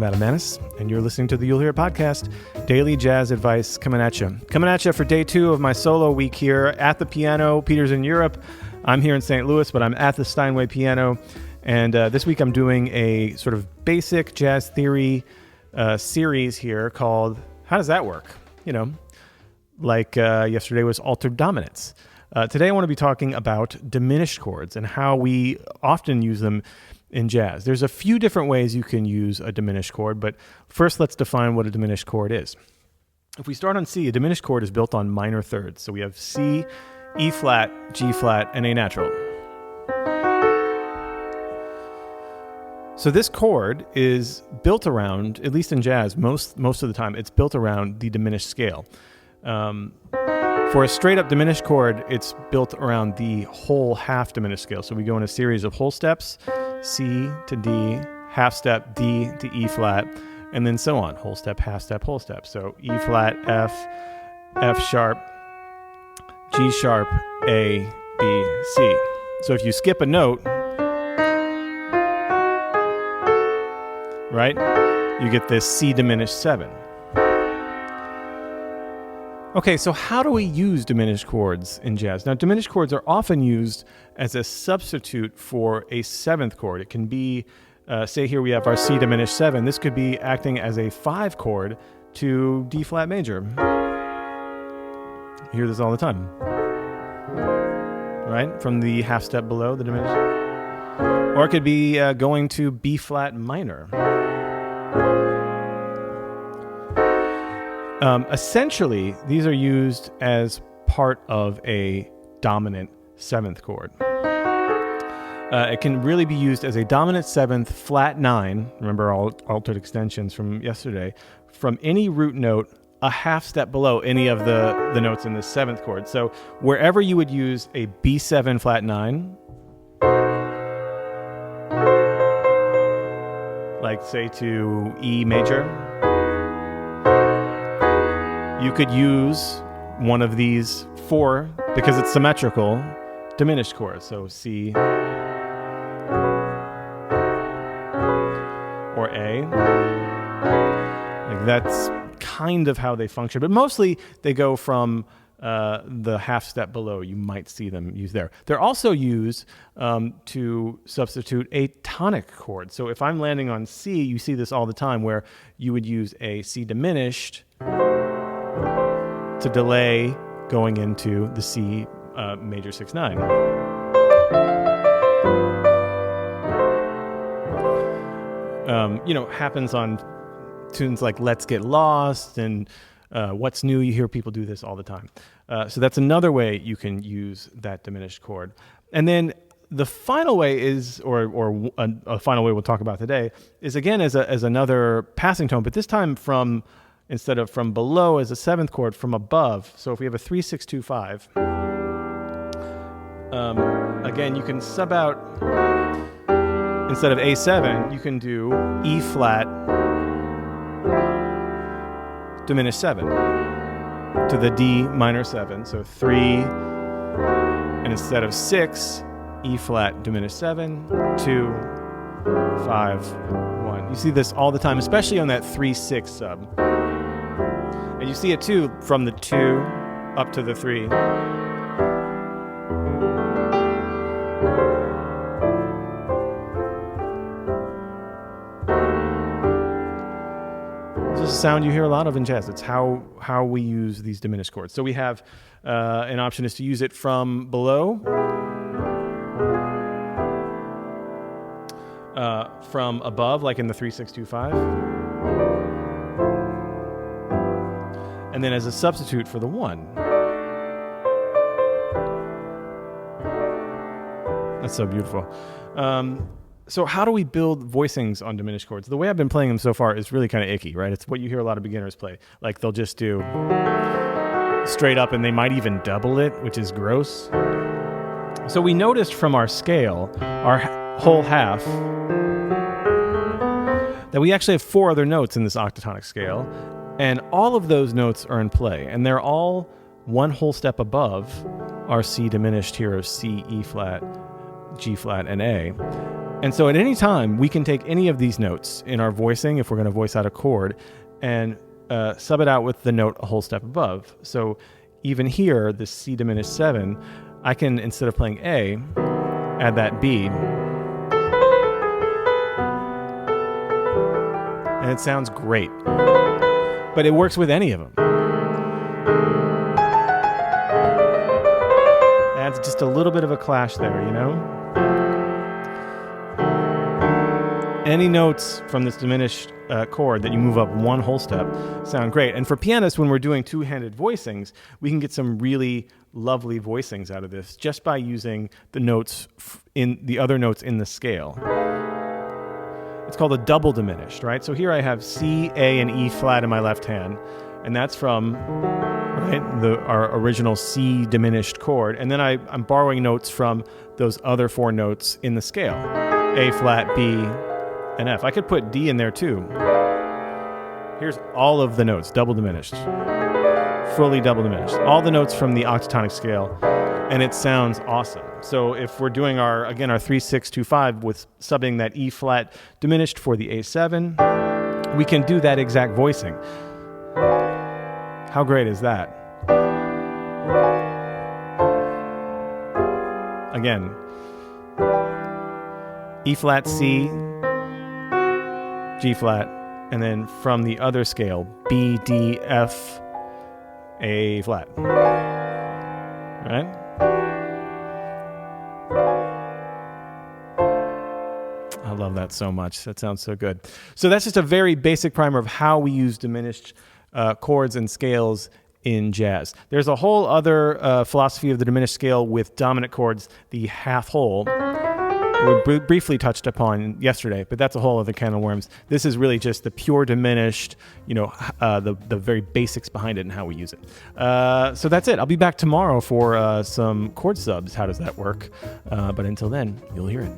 I'm Adam Maness, and you're listening to the You'll Hear It podcast, daily jazz advice coming at you. Coming at you for day 2 of my solo week here at the piano. Peter's in Europe. I'm here in St. Louis, but I'm at the Steinway piano. And this week I'm doing a sort of basic jazz theory series here called How Does That Work? You know, like yesterday was altered dominance. Today I want to be talking about diminished chords and how we often use them in jazz. There's a few different ways you can use a diminished chord, but first let's define what a diminished chord is. If we start on C, a diminished chord is built on minor thirds. So we have C, E flat, G flat, and A natural. So this chord is built around, at least in jazz, most of the time, it's built around the diminished scale. For a straight up diminished chord, it's built around the whole half diminished scale. So we go in a series of whole steps, C to D, half step, D to E flat, and then so on, whole step, half step, whole step. So E flat, F, F sharp, G sharp, A, B, C. So if you skip a note, right, you get this C diminished 7. Okay, so how do we use diminished chords in jazz? Now, diminished chords are often used as a substitute for a 7th chord. It can be, say here we have our C diminished 7. This could be acting as a 5 chord to D flat major. You hear this all the time, right? From the half step below the diminished. Or it could be going to B flat minor. Essentially, these are used as part of a dominant 7th chord. It can really be used as a dominant 7th, flat 9, remember all altered extensions from yesterday, from any root note a half step below any of the notes in the 7th chord. So wherever you would use a B7 flat 9, like say to E major, you could use one of these 4, because it's symmetrical, diminished chords. So C or A. Like that's kind of how they function. But mostly they go from the half step below. You might see them used there. They're also used to substitute a tonic chord. So if I'm landing on C, you see this all the time where you would use a C diminished to delay going into the C major 6-9. Happens on tunes like Let's Get Lost and What's New. You hear people do this all the time. So that's another way you can use that diminished chord. And then the final way is, or a final way we'll talk about today, is again as another passing tone, but this time instead of from below as a 7th chord, from above. So if we have a 3-6-2-5, again, you can sub out, instead of A7, you can do E flat diminished 7 to the D minor 7. So 3, and instead of 6, E flat diminished 7, 2, 5, 1. You see this all the time, especially on that 3-6 sub. And you see it too from the 2 up to the 3. This is a sound you hear a lot of in jazz. It's how we use these diminished chords. So we have an option is to use it from below, from above, like in the 3-6-2-5. And then as a substitute for the 1. That's so beautiful. So how do we build voicings on diminished chords? The way I've been playing them so far is really kind of icky, right? It's what you hear a lot of beginners play. Like they'll just do straight up and they might even double it, which is gross. So we noticed from our scale, our whole half, that we actually have 4 other notes in this octatonic scale. And all of those notes are in play, and they're all one whole step above our C diminished here of C, E flat, G flat, and A. And so at any time, we can take any of these notes in our voicing, if we're going to voice out a chord, and sub it out with the note a whole step above. So even here, the C diminished 7, I can, instead of playing A, add that B. And it sounds great. But it works with any of them. Adds just a little bit of a clash there, you know? Any notes from this diminished chord that you move up one whole step sound great. And for pianists, when we're doing two-handed voicings, we can get some really lovely voicings out of this just by using the notes in the other notes in the scale. It's called a double diminished, right? So here I have C, A, and E flat in my left hand, and that's from our original C diminished chord. And then I'm borrowing notes from those other four notes in the scale, A flat, B, and F. I could put D in there too. Here's all of the notes, double diminished, fully double diminished, all the notes from the octatonic scale, and it sounds awesome. So if we're doing our 3-6-2-5 with subbing that E flat diminished for the A7, we can do that exact voicing. How great is that? Again, E flat, C, G flat, and then from the other scale, B, D, F, A flat. Right? I love that so much. That sounds so good. So that's just a very basic primer of how we use diminished chords and scales in jazz. There's a whole other philosophy of the diminished scale with dominant chords, the half whole. We briefly touched upon yesterday, but that's a whole other can of worms. This is really just the pure diminished, the very basics behind it and how we use it. So that's it. I'll be back tomorrow for some chord subs. How does that work? But until then, you'll hear it.